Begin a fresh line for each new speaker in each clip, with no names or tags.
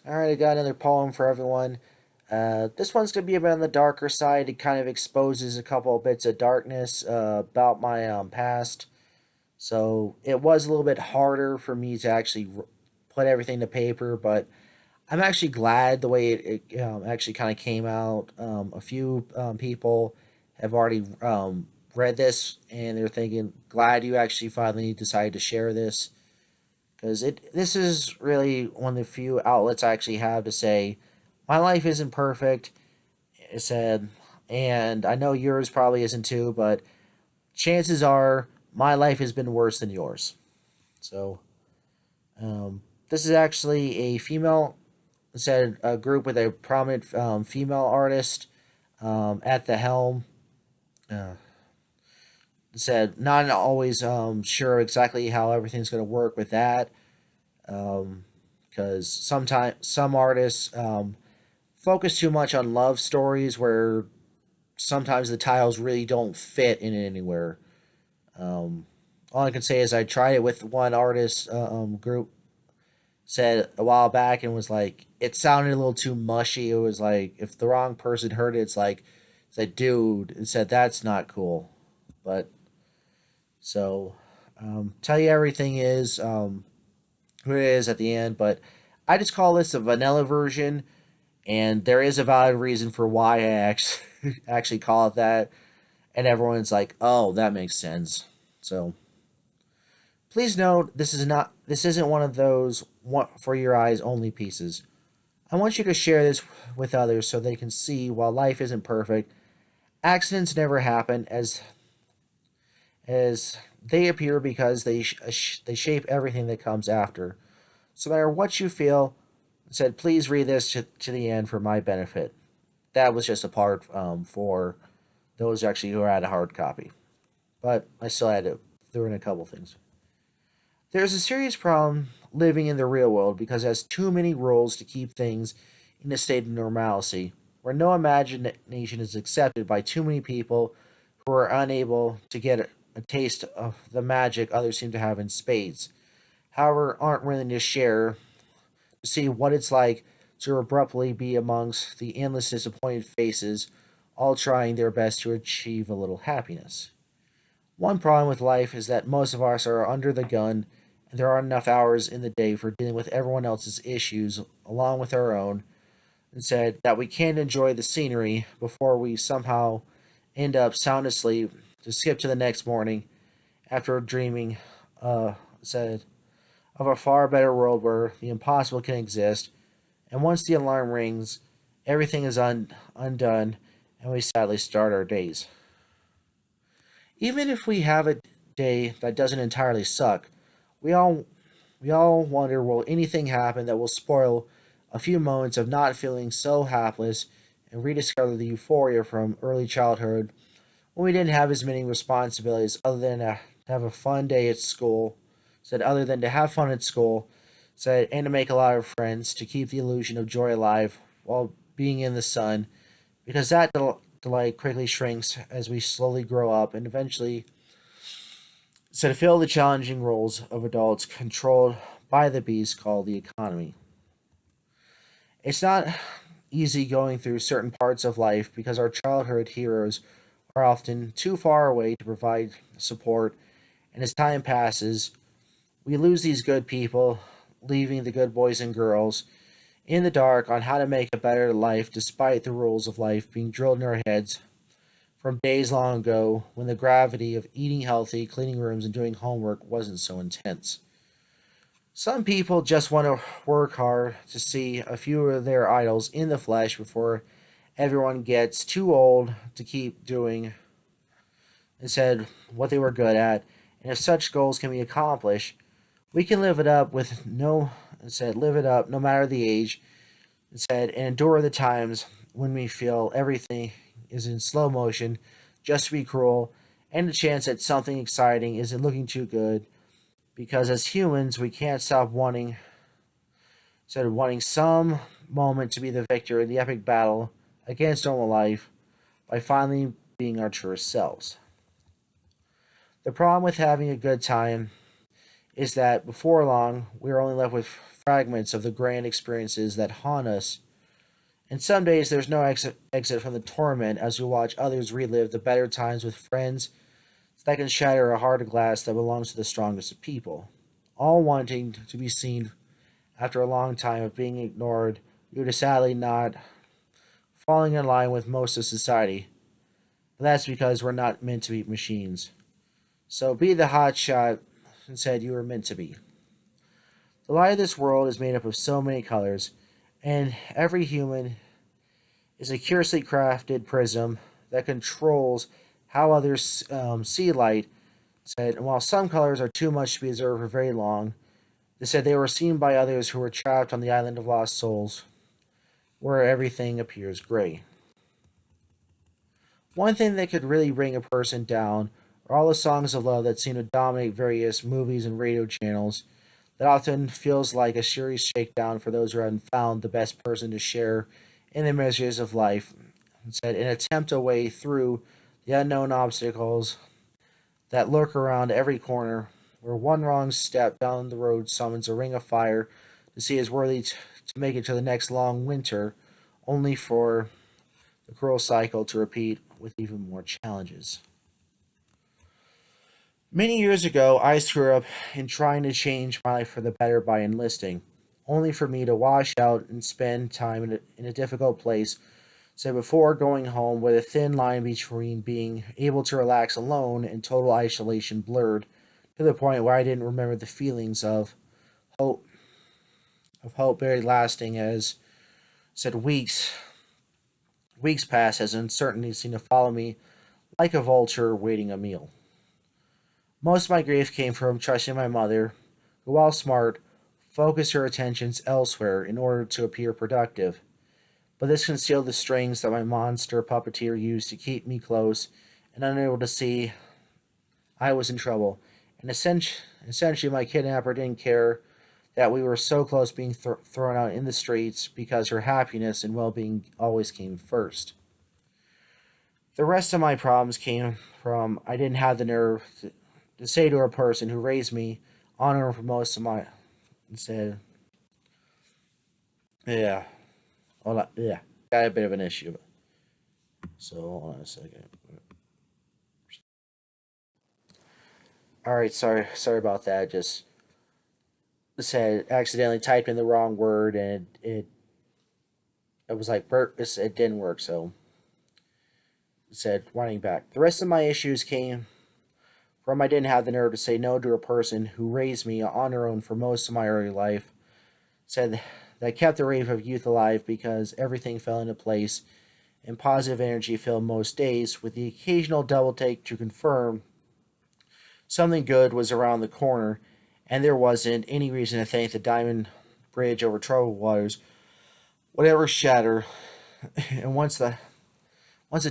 Alright, I got another poem for everyone. This one's going to be a bit on the darker side. It kind of exposes a couple of bits of darkness about my past. So it was a little bit harder for me to actually put everything to paper, but I'm actually glad the way it actually kind of came out. A few people have already read this and they're thinking, glad you actually finally decided to share this because this is really one of the few outlets I actually have to say my life isn't perfect. It said, and I know yours probably isn't too, but chances are my life has been worse than yours. So this is actually a female, said a group with a prominent female artist at the helm. Uh, said not always sure exactly how everything's going to work with that because sometimes some artists focus too much on love stories where sometimes the tiles really don't fit in anywhere. Um, all I can say is I tried it with one artist group said a while back and was like it sounded a little too mushy. It was like if the wrong person heard it, it's like dude, it said that's not cool. But so tell you everything is who it is at the end. But I just call this a vanilla version, and there is a valid reason for why I actually actually call it that. And everyone's like, "Oh, that makes sense." So please note this isn't one of those one for your eyes only pieces. I want you to share this with others so they can see while life isn't perfect, accidents never happen as they appear because they shape everything that comes after. So no matter what you feel, said please read this to the end for my benefit. That was just a part for those actually who had a hard copy, but I still had to throw in a couple things. There's a serious problem living in the real world because it has too many rules to keep things in a state of normalcy, where no imagination is accepted by too many people who are unable to get a taste of the magic others seem to have in spades, however, aren't willing to share to see what it's like to abruptly be amongst the endless disappointed faces, all trying their best to achieve a little happiness. One problem with life is that most of us are under the gun, and there aren't enough hours in the day for dealing with everyone else's issues along with our own, and said that we can't enjoy the scenery before we somehow end up sound asleep to skip to the next morning after dreaming, said, of a far better world where the impossible can exist. And once the alarm rings, everything is undone, and we sadly start our days. Even if we have a day that doesn't entirely suck, we all we all wonder will anything happen that will spoil a few moments of not feeling so hapless and rediscover the euphoria from early childhood when we didn't have as many responsibilities other than to have a fun day at school. Said other than to have fun at school, said and to make a lot of friends to keep the illusion of joy alive while being in the sun, because that delight quickly shrinks as we slowly grow up and eventually to fill the challenging roles of adults controlled by the beast called the economy. It's not easy going through certain parts of life because our childhood heroes are often too far away to provide support, and as time passes, we lose these good people, leaving the good boys and girls in the dark on how to make a better life despite the rules of life being drilled in our heads from days long ago when the gravity of eating healthy, cleaning rooms, and doing homework wasn't so intense. Some people just want to work hard to see a few of their idols in the flesh before everyone gets too old to keep doing instead what they were good at. And if such goals can be accomplished, we can live it up with no instead live it up no matter the age instead and endure the times when we feel everything is in slow motion just to be cruel and the chance that something exciting isn't looking too good because as humans we can't stop wanting some moment to be the victor in the epic battle against normal life by finally being our truest selves. The problem with having a good time is that before long, we are only left with fragments of the grand experiences that haunt us. And some days there's no exit from the torment as we watch others relive the better times with friends that can shatter a heart of glass that belongs to the strongest of people. All wanting to be seen after a long time of being ignored due to sadly not falling in line with most of society. But that's because we're not meant to be machines. So be the hot shot and said you were meant to be. The light of this world is made up of so many colors, and every human is a curiously crafted prism that controls how others see light. Said, and while some colors are too much to be observed for very long, they said they were seen by others who were trapped on the island of lost souls, where everything appears gray. One thing that could really bring a person down are all the songs of love that seem to dominate various movies and radio channels. That often feels like a serious shakedown for those who haven't found the best person to share in the miseries of life. Instead, an attempt a way through the unknown obstacles that lurk around every corner, where one wrong step down the road summons a ring of fire to see is worthy to make it to the next long winter, only for the cruel cycle to repeat with even more challenges. Many years ago, I screwed up in trying to change my life for the better by enlisting, only for me to wash out and spend time in a difficult place. So before going home, with a thin line between being able to relax alone and total isolation blurred to the point where I didn't remember the feelings hope hope very lasting as said weeks passed as uncertainty seemed to follow me like a vulture waiting a meal. Most of my grief came from trusting my mother, who, while smart, focused her attentions elsewhere in order to appear productive. But this concealed the strings that my monster puppeteer used to keep me close and unable to see I was in trouble. And essentially, my kidnapper didn't care that we were so close being thrown out in the streets because her happiness and well being always came first. The rest of my problems came from I didn't have the nerve to say to a person who raised me, honor for most of my. Said, yeah, hold on, yeah, got a bit of an issue. So hold on a second. All right, sorry about that. Just said accidentally typed in the wrong word and it was like it didn't work. So it said running back. The rest of my issues came from I didn't have the nerve to say no to a person who raised me on her own for most of my early life. Said that kept the rave of youth alive because everything fell into place and positive energy filled most days, with the occasional double take to confirm something good was around the corner, and there wasn't any reason to think the diamond bridge over troubled waters would ever shatter. And once the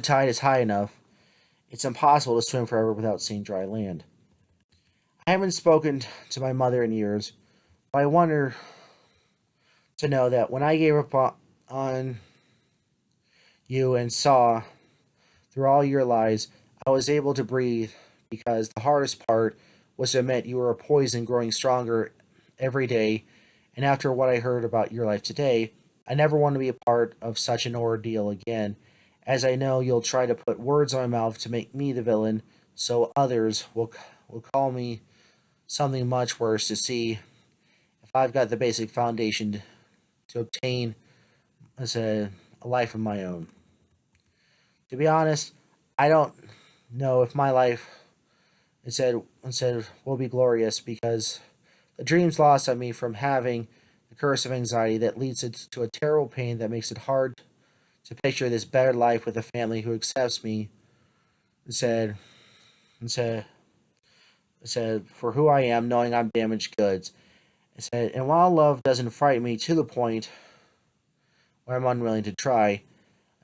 tide is high enough, it's impossible to swim forever without seeing dry land. I haven't spoken to my mother in years, but I want her to know that when I gave up on you and saw through all your lies, I was able to breathe because the hardest part was to admit you were a poison growing stronger every day. And after what I heard about your life today, I never want to be a part of such an ordeal again, as I know you'll try to put words on my mouth to make me the villain, so others will call me something much worse to see if I've got the basic foundation to obtain as a life of my own. To be honest, I don't know if my life instead will be glorious because the dreams lost on me from having the curse of anxiety that leads it to a terrible pain that makes it hard to picture this better life with a family who accepts me and said said for who I am, knowing I'm damaged goods. It said, and while love doesn't frighten me to the point where I'm unwilling to try,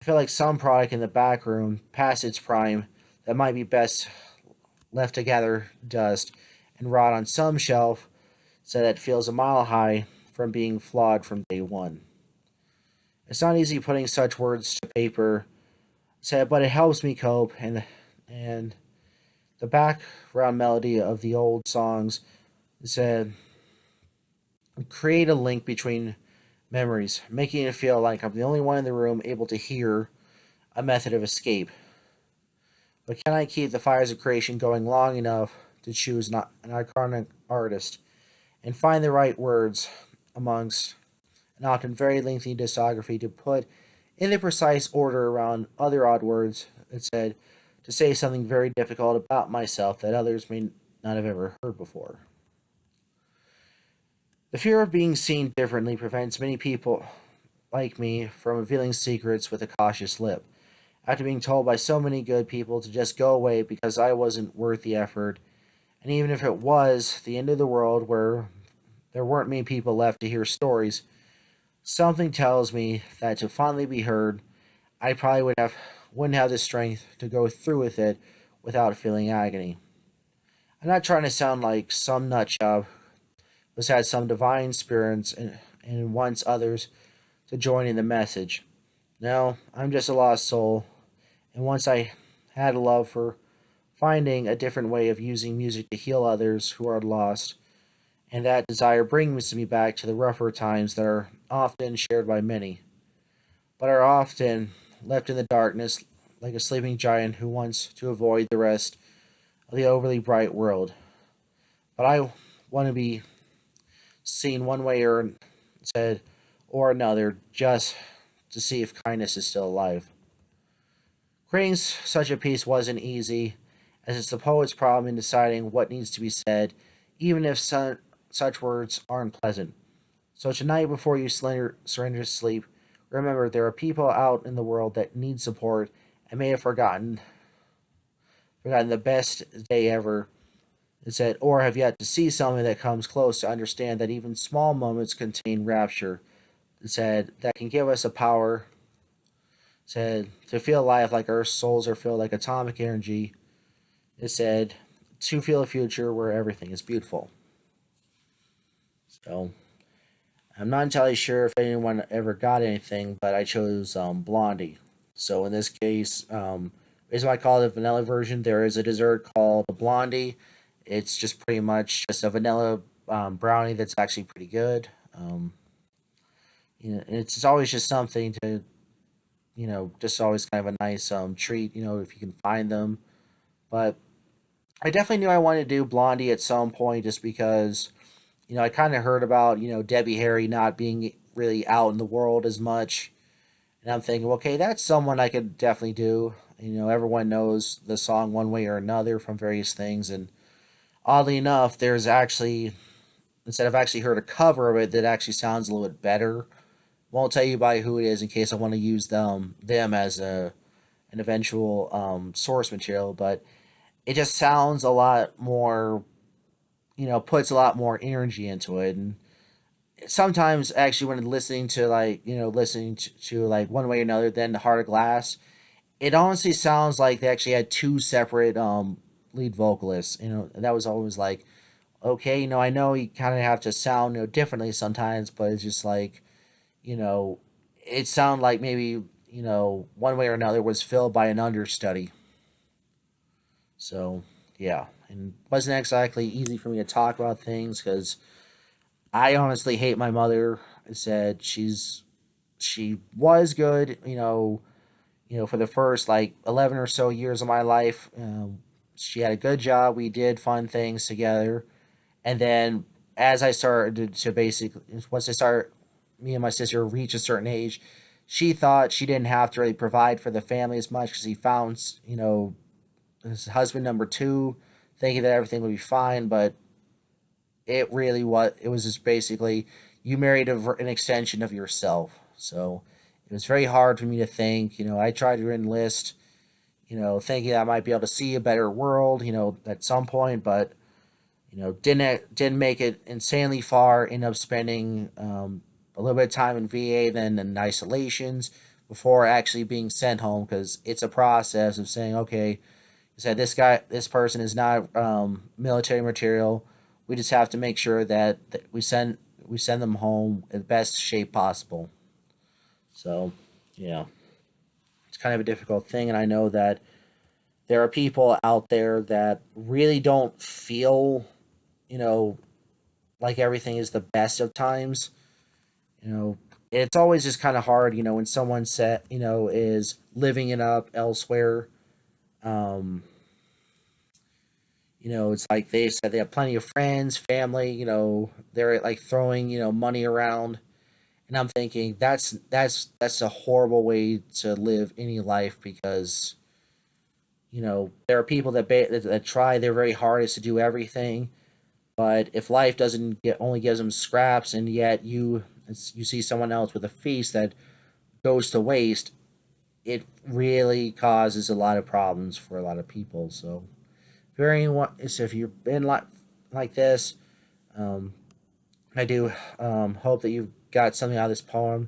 I feel like some product in the back room past its prime that might be best left to gather dust and rot on some shelf so that it feels a mile high from being flawed from day one. It's not easy putting such words to paper, said, but it helps me cope and the background melody of the old songs It said, create a link between memories, making it feel like I'm the only one in the room able to hear a method of escape. But can I keep the fires of creation going long enough to choose not an iconic artist and find the right words amongst an often very lengthy discography to put in the precise order around other odd words that said to say something very difficult about myself that others may not have ever heard before? The fear of being seen differently prevents many people like me from revealing secrets with a cautious lip. After being told by so many good people to just go away because I wasn't worth the effort, and even if it was the end of the world where there weren't many people left to hear stories, something tells me that to finally be heard, I probably wouldn't have the strength to go through with it without feeling agony. I'm not trying to sound like some nut job who's had some divine spirits and wants others to join in the message. No, I'm just a lost soul, and once I had a love for finding a different way of using music to heal others who are lost, and that desire brings me back to the rougher times that are often shared by many, but are often left in the darkness like a sleeping giant who wants to avoid the rest of the overly bright world. But I want to be seen one way or said or another just to see if kindness is still alive. Creating such a piece wasn't easy, as it's the poet's problem in deciding what needs to be said, even if such words aren't pleasant. So tonight, before you surrender to sleep, remember there are people out in the world that need support and may have forgotten the best day ever. It said, or have yet to see something that comes close to understand that even small moments contain rapture. It said that can give us a power. It said to feel alive like our souls are filled like atomic energy. It said to feel a future where everything is beautiful. So I'm not entirely sure if anyone ever got anything, but I chose Blondie. So in this case, reason why I call it the vanilla version, there is a dessert called Blondie. It's just pretty much just a vanilla brownie that's actually pretty good. It's always just something to, just always kind of a nice treat, if you can find them. But I definitely knew I wanted to do Blondie at some point just because, I kind of heard about, Debbie Harry not being really out in the world as much. And I'm thinking, okay, that's someone I could definitely do. Everyone knows the song one way or another from various things. And oddly enough, there's actually, instead I've actually heard a cover of it that actually sounds a little bit better. Won't tell you by who it is in case I want to use them as an eventual source material, but it just sounds a lot more, puts a lot more energy into it. And sometimes actually when listening to listening to like one way or another, then the Heart of Glass, it honestly sounds like they actually had two separate lead vocalists. And that was always like, okay, I know you kind of have to sound differently sometimes, but it's just like, you know, it sounded like maybe one way or another was filled by an understudy. So yeah, and wasn't exactly easy for me to talk about things because I honestly hate my mother. I said she was good, for the first like 11 or so years of my life. She had a good job. We did fun things together. And then as I started to basically, once I started, me and my sister reach a certain age, she thought she didn't have to really provide for the family as much because he found, his husband number two, thinking that everything would be fine. But it was just basically you married an extension of yourself. So it was very hard for me to think. I tried to enlist, thinking that I might be able to see a better world, at some point, but didn't make it insanely far. Ended up spending a little bit of time in VA, then in isolations before actually being sent home because it's a process of saying, okay, you said this person is not military material. We just have to make sure that we send them home in the best shape possible. So, yeah, it's kind of a difficult thing, and I know that there are people out there that really don't feel, you know, like everything is the best of times. It's always just kind of hard, when someone is living it up elsewhere. Um, it's like they said they have plenty of friends, family. They're like throwing money around, and I'm thinking that's a horrible way to live any life because there are people that try their very hardest to do everything, but if life doesn't get only gives them scraps, and yet you see someone else with a feast that goes to waste, it really causes a lot of problems for a lot of people. So, if you've been like this, um, I do hope that you got something out of this poem.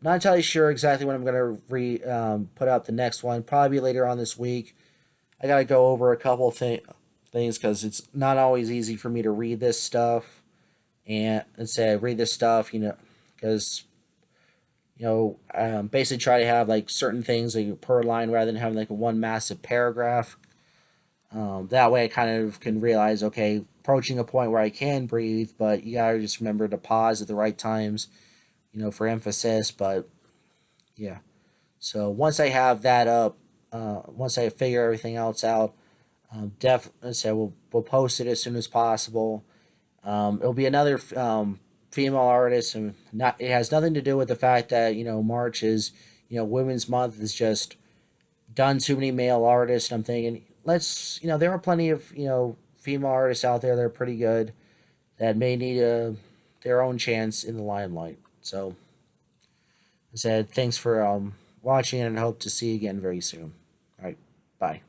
Not entirely sure exactly when I'm going to put out the next one. Probably later on this week. I got to go over a couple things because it's not always easy for me to read this stuff and say read this stuff. Because basically try to have like certain things like per line rather than having like one massive paragraph. That way, I kind of can realize, okay, approaching a point where I can breathe, but you gotta just remember to pause at the right times, for emphasis. But yeah, so once I have that up, once I figure everything else out, definitely say we'll post it as soon as possible. It'll be another female artist, and not it has nothing to do with the fact that March is Women's Month is just done too many male artists. And I'm thinking there are plenty of female artists out there that are pretty good that may need their own chance in the limelight. So I said thanks for watching and hope to see you again very soon. All right, bye.